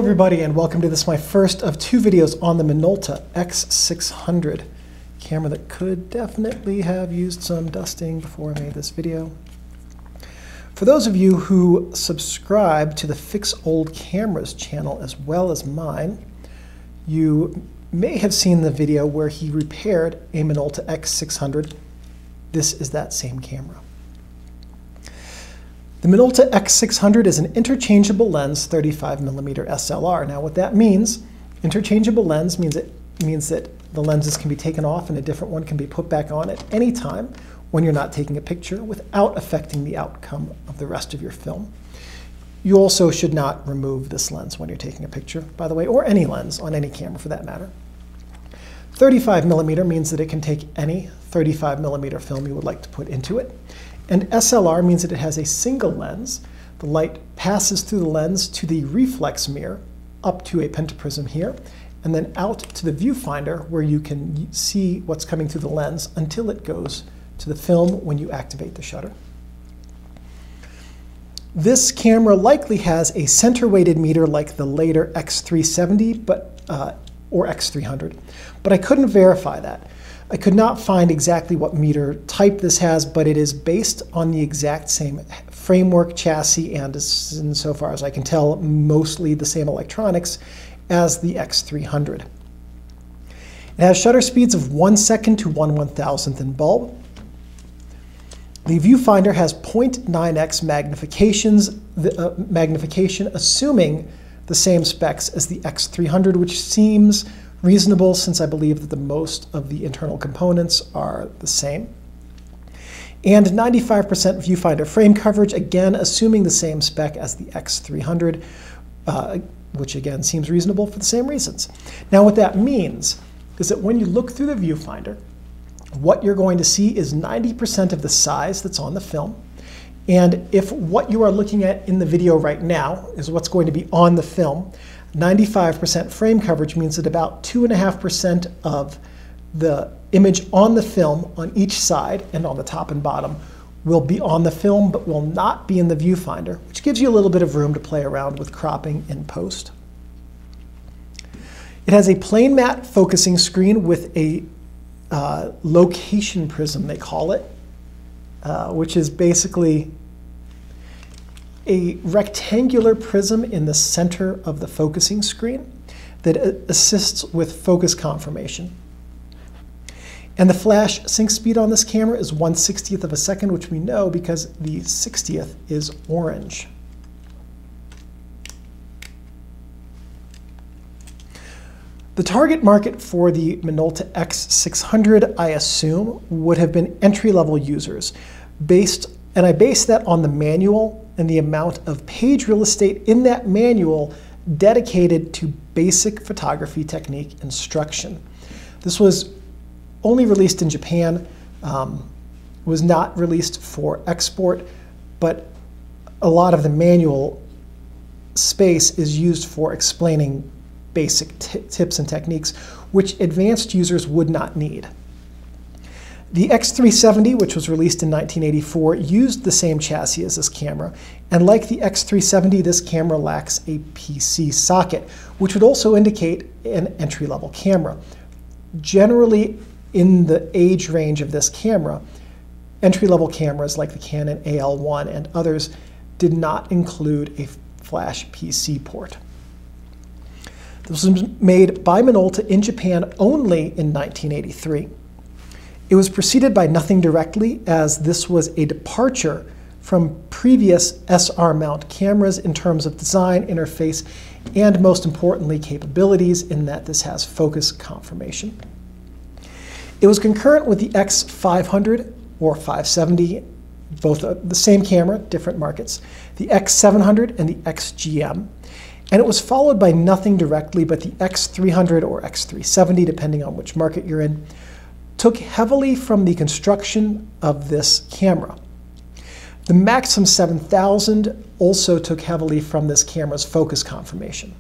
everybody, and welcome to this, my first of two videos on the Minolta X-600 camera that could definitely have used some dusting before I made this video. For those of you who subscribe to the Fix Old Cameras channel as well as mine, you may have seen the video where he repaired a Minolta X-600. This is that same camera. The Minolta X-600 is an interchangeable lens 35mm SLR. Now what that means, interchangeable lens means that the lenses can be taken off and a different one can be put back on at any time when you're not taking a picture without affecting the outcome of the rest of your film. You also should not remove this lens when you're taking a picture, by the way, or any lens on any camera for that matter. 35mm means that it can take any 35mm film you would like to put into it. And SLR means that it has a single lens. The light passes through the lens to the reflex mirror, up to a pentaprism here, and then out to the viewfinder where you can see what's coming through the lens until it goes to the film when you activate the shutter. This camera likely has a center-weighted meter like the later X370 or X300, but I couldn't verify that. I could not find exactly what meter type this has, but it is based on the exact same framework, chassis, and insofar as I can tell, mostly the same electronics as the X300. It has shutter speeds of 1 second to 1/1000th in bulb. The viewfinder has 0.9x magnification, assuming the same specs as the X300, which seems reasonable since I believe that the most of the internal components are the same. And 95% viewfinder frame coverage, again assuming the same spec as the X300, which again seems reasonable for the same reasons. Now what that means is that when you look through the viewfinder, what you're going to see is 90% of the size that's on the film. And if what you are looking at in the video right now is what's going to be on the film, 95% frame coverage means that about 2.5% of the image on the film on each side and on the top and bottom will be on the film but will not be in the viewfinder, which gives you a little bit of room to play around with cropping in post. It has a plane matte focusing screen with a location prism, they call it, which is basically a rectangular prism in the center of the focusing screen that assists with focus confirmation. And the flash sync speed on this camera is 1/60th of a second, which we know because the 60th is orange. The target market for the Minolta X-600, I assume, would have been entry-level users, and I based that on the manual and the amount of page real estate in that manual dedicated to basic photography technique instruction. This was only released in Japan, was not released for export, but a lot of the manual space is used for explaining basic tips and techniques, which advanced users would not need. The X370, which was released in 1984, used the same chassis as this camera, and like the X370, this camera lacks a PC socket, which would also indicate an entry-level camera. Generally, in the age range of this camera, entry-level cameras like the Canon AL1 and others did not include a flash PC port. This was made by Minolta in Japan only in 1983. It was preceded by nothing directly, as this was a departure from previous SR mount cameras in terms of design, interface, and most importantly, capabilities, in that this has focus confirmation. It was concurrent with the X500 or 570, both the same camera, different markets, the X700 and the XGM. And it was followed by nothing directly, but the X300 or X370, depending on which market you're in, took heavily from the construction of this camera. The Maxxum 7000 also took heavily from this camera's focus confirmation.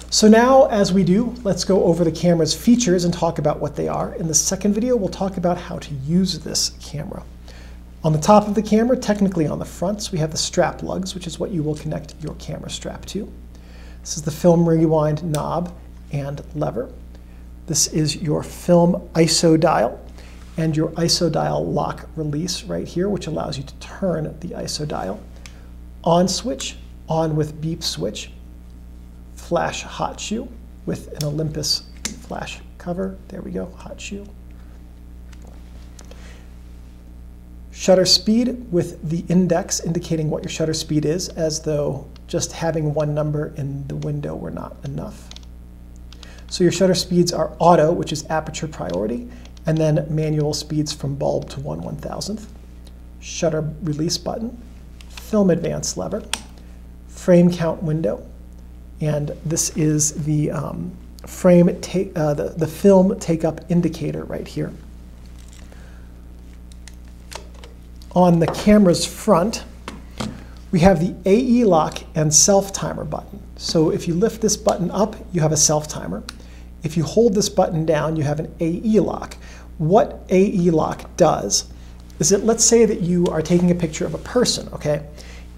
So now, as we do, let's go over the camera's features and talk about what they are. In the second video, we'll talk about how to use this camera. On the top of the camera, technically on the fronts, we have the strap lugs, which is what you will connect your camera strap to. This is the film rewind knob and lever. This is your film ISO dial and your ISO dial lock release right here, which allows you to turn the ISO dial. On switch, on with beep switch, flash hot shoe with an Olympus flash cover. There we go, hot shoe. Shutter speed with the index indicating what your shutter speed is, as though just having one number in the window were not enough. So your shutter speeds are auto, which is aperture priority, and then manual speeds from bulb to 1/1000th. Shutter release button, film advance lever, frame count window, and this is the the film take-up indicator right here. On the camera's front, we have the AE lock and self-timer button. So if you lift this button up, you have a self-timer. If you hold this button down, you have an AE lock. What AE lock does is that, let's say that you are taking a picture of a person, okay?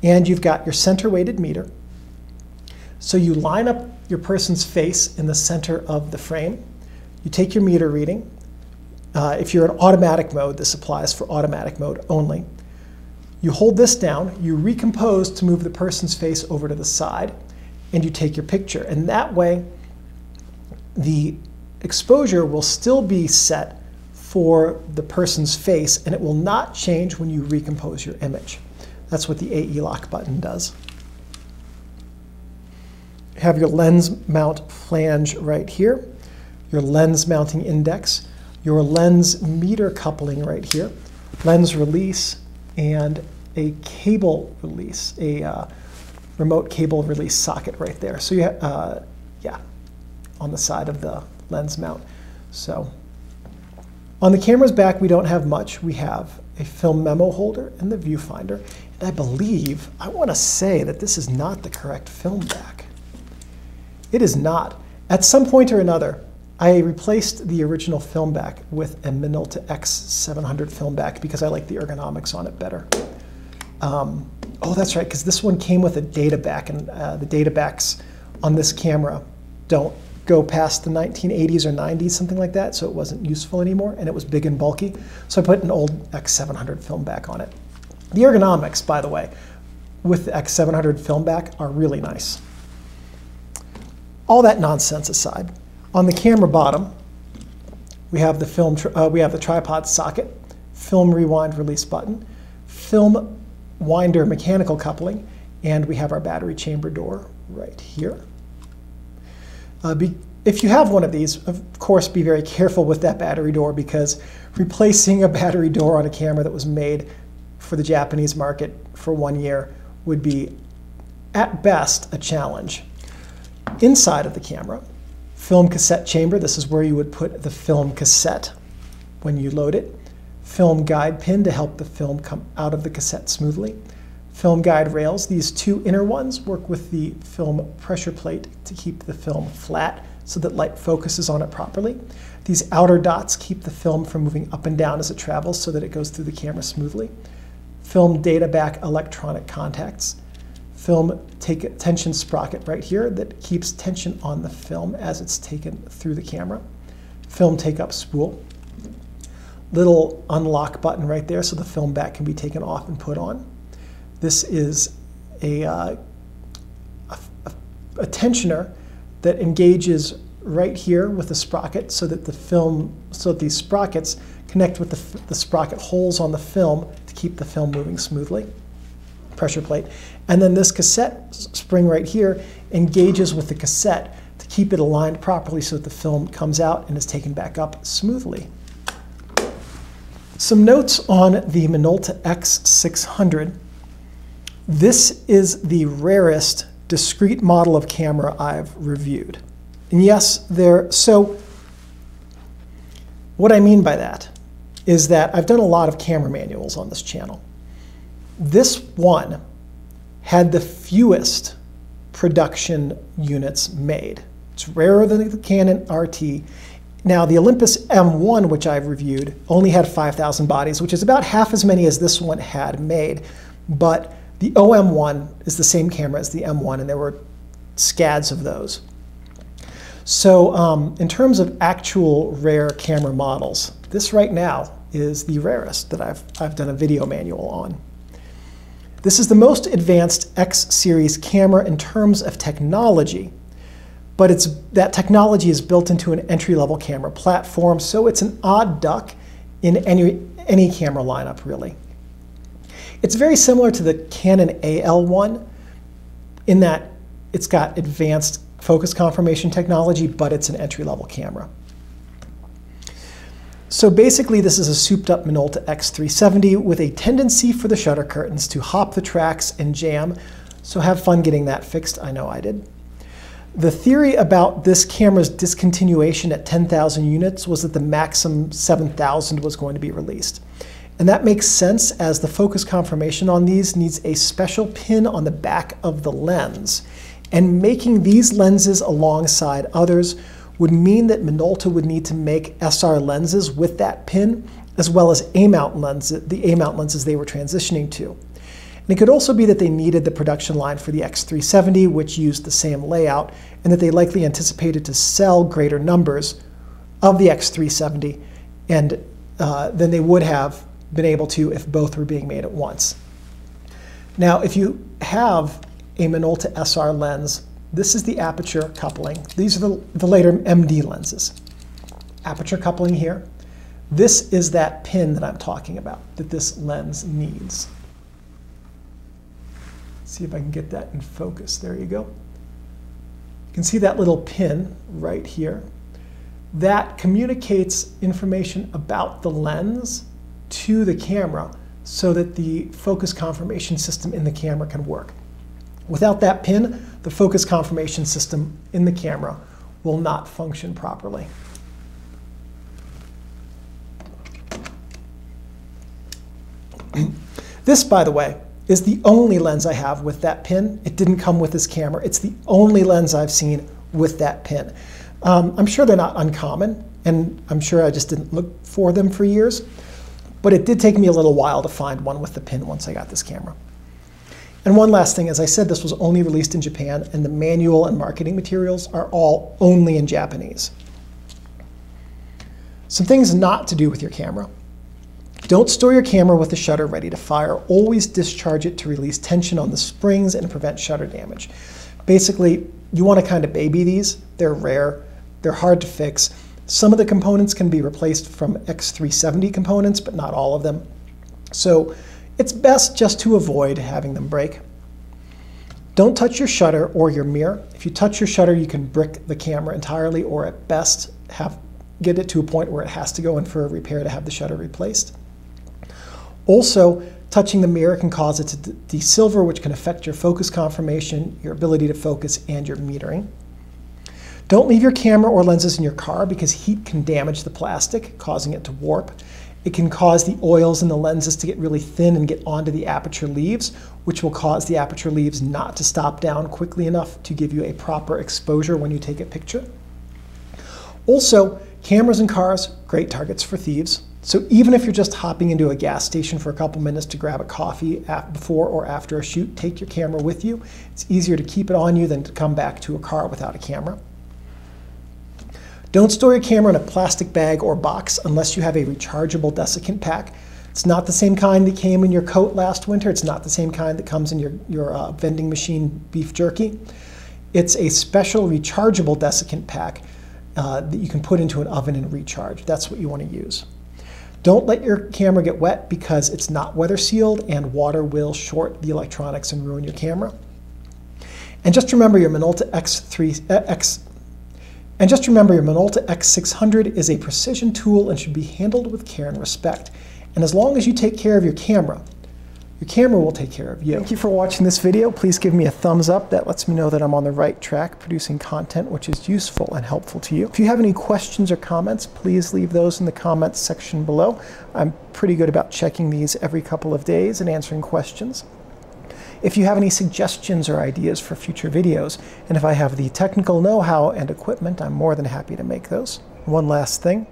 And you've got your center weighted meter. So you line up your person's face in the center of the frame. You take your meter reading. If you're in automatic mode, this applies for automatic mode only. You hold this down, you recompose to move the person's face over to the side, and you take your picture. And that way, the exposure will still be set for the person's face, and it will not change when you recompose your image. That's what the AE lock button does. You have your lens mount flange right here, your lens mounting index, your lens meter coupling right here, lens release, and a cable release, a remote cable release socket right there. So you have, yeah, on the side of the lens mount. So on the camera's back, we don't have much. We have a film memo holder and the viewfinder. And I believe, I want to say that this is not the correct film back. It is not. At some point or another, I replaced the original film back with a Minolta X-700 film back because I like the ergonomics on it better. Oh, that's right, because this one came with a data back, and the data backs on this camera don't go past the 1980s or 90s, something like that, so it wasn't useful anymore, and it was big and bulky. So I put an old X700 film back on it. The ergonomics, by the way, with the X700 film back are really nice. All that nonsense aside, on the camera bottom, we have the tripod socket, film rewind release button, film winder mechanical coupling, and we have our battery chamber door right here. If you have one of these, of course, be very careful with that battery door, because replacing a battery door on a camera that was made for the Japanese market for 1 year would be, at best, a challenge. Inside of the camera, film cassette chamber. This is where you would put the film cassette when you load it. Film guide pin to help the film come out of the cassette smoothly. Film guide rails. These two inner ones work with the film pressure plate to keep the film flat so that light focuses on it properly. These outer dots keep the film from moving up and down as it travels so that it goes through the camera smoothly. Film data back electronic contacts. Film tension sprocket right here that keeps tension on the film as it's taken through the camera. Film take up spool. Little unlock button right there so the film back can be taken off and put on. This is a tensioner that engages right here with the sprocket so that these sprockets connect with the sprocket holes on the film to keep the film moving smoothly. Pressure plate. And then this cassette spring right here engages with the cassette to keep it aligned properly so that the film comes out and is taken back up smoothly. Some notes on the Minolta X-600. This is the rarest discrete model of camera I've reviewed. And yes, so what I mean by that is that I've done a lot of camera manuals on this channel. This one had the fewest production units made. It's rarer than the Canon RT. Now, the Olympus M1, which I've reviewed, only had 5,000 bodies, which is about half as many as this one had made. But the OM1 is the same camera as the M1, and there were scads of those. So in terms of actual rare camera models, this right now is the rarest that I've done a video manual on. This is the most advanced X series camera in terms of technology, but that technology is built into an entry-level camera platform, so it's an odd duck in any camera lineup, really. It's very similar to the Canon AL1 in that it's got advanced focus confirmation technology, but it's an entry-level camera. So basically, this is a souped-up Minolta X-370 with a tendency for the shutter curtains to hop the tracks and jam, so have fun getting that fixed. I know I did. The theory about this camera's discontinuation at 10,000 units was that the Maxxum 7000 was going to be released. And that makes sense, as the focus confirmation on these needs a special pin on the back of the lens. And making these lenses alongside others would mean that Minolta would need to make SR lenses with that pin, as well as A-mount lenses, the A-mount lenses they were transitioning to. And it could also be that they needed the production line for the X370, which used the same layout, and that they likely anticipated to sell greater numbers of the X370 and than they would have been able to if both were being made at once. Now, if you have a Minolta SR lens, this is the aperture coupling. These are the later MD lenses. Aperture coupling here. This is that pin that I'm talking about, that this lens needs. See if I can get that in focus. There you go. You can see that little pin right here. That communicates information about the lens to the camera so that the focus confirmation system in the camera can work. Without that pin, the focus confirmation system in the camera will not function properly. This, by the way, is the only lens I have with that pin. It didn't come with this camera. It's the only lens I've seen with that pin. I'm sure they're not uncommon, and I'm sure I just didn't look for them for years, but it did take me a little while to find one with the pin once I got this camera. And one last thing, as I said, this was only released in Japan, and the manual and marketing materials are all only in Japanese. Some things not to do with your camera. Don't store your camera with the shutter ready to fire. Always discharge it to release tension on the springs and prevent shutter damage. Basically, you want to kind of baby these. They're rare. They're hard to fix. Some of the components can be replaced from X370 components, but not all of them. So it's best just to avoid having them break. Don't touch your shutter or your mirror. If you touch your shutter, you can brick the camera entirely, or at best get it to a point where it has to go in for a repair to have the shutter replaced. Also, touching the mirror can cause it to desilver, which can affect your focus confirmation, your ability to focus, and your metering. Don't leave your camera or lenses in your car because heat can damage the plastic, causing it to warp. It can cause the oils in the lenses to get really thin and get onto the aperture leaves, which will cause the aperture leaves not to stop down quickly enough to give you a proper exposure when you take a picture. Also, cameras and cars, great targets for thieves. So even if you're just hopping into a gas station for a couple minutes to grab a coffee before or after a shoot, take your camera with you. It's easier to keep it on you than to come back to a car without a camera. Don't store your camera in a plastic bag or box unless you have a rechargeable desiccant pack. It's not the same kind that came in your coat last winter. It's not the same kind that comes in your vending machine beef jerky. It's a special rechargeable desiccant pack that you can put into an oven and recharge. That's what you want to use. Don't let your camera get wet because it's not weather sealed and water will short the electronics and ruin your camera. And just remember your Minolta X-600 is a precision tool and should be handled with care and respect. And as long as you take care of your camera will take care of you. Thank you for watching this video. Please give me a thumbs up. That lets me know that I'm on the right track producing content which is useful and helpful to you. If you have any questions or comments, please leave those in the comments section below. I'm pretty good about checking these every couple of days and answering questions. If you have any suggestions or ideas for future videos, and if I have the technical know-how and equipment, I'm more than happy to make those. One last thing.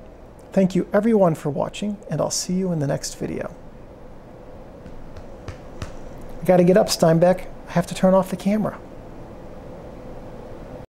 Thank you everyone for watching, and I'll see you in the next video. I gotta get up, Steinbeck. I have to turn off the camera.